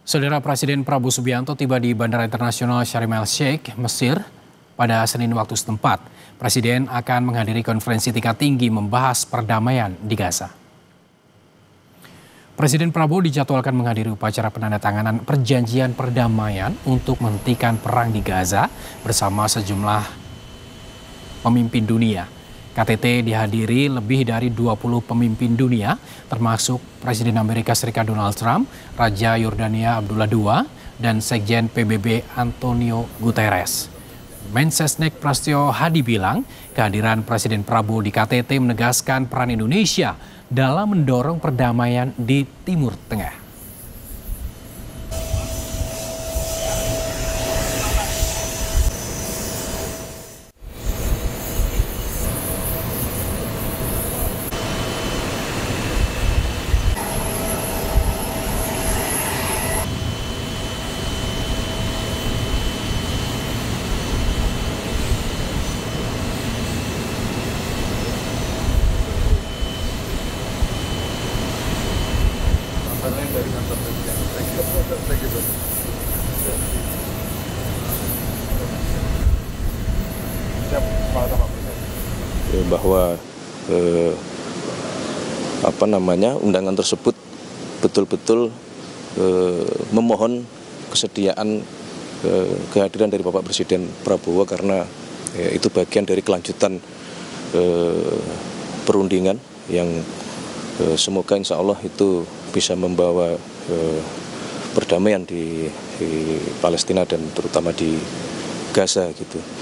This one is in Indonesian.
Saudara Presiden Prabowo Subianto tiba di Bandara Internasional Sharm el-Sheikh, Mesir, pada Senin waktu setempat. Presiden akan menghadiri konferensi tingkat tinggi membahas perdamaian di Gaza. Presiden Prabowo dijadwalkan menghadiri upacara penandatanganan perjanjian perdamaian untuk menghentikan perang di Gaza bersama sejumlah pemimpin dunia. KTT dihadiri lebih dari 20 pemimpin dunia, termasuk Presiden Amerika Serikat Donald Trump, Raja Yordania Abdullah II, dan Sekjen PBB Antonio Guterres. Mensesnek Prasetyo Hadi bilang, kehadiran Presiden Prabowo di KTT menegaskan peran Indonesia dalam mendorong perdamaian di Timur Tengah. Dari kantor presiden. Bahwa undangan tersebut betul-betul memohon kesediaan kehadiran dari Bapak Presiden Prabowo karena itu bagian dari kelanjutan perundingan yang semoga insya Allah itu bisa membawa perdamaian di Palestina dan terutama di Gaza gitu.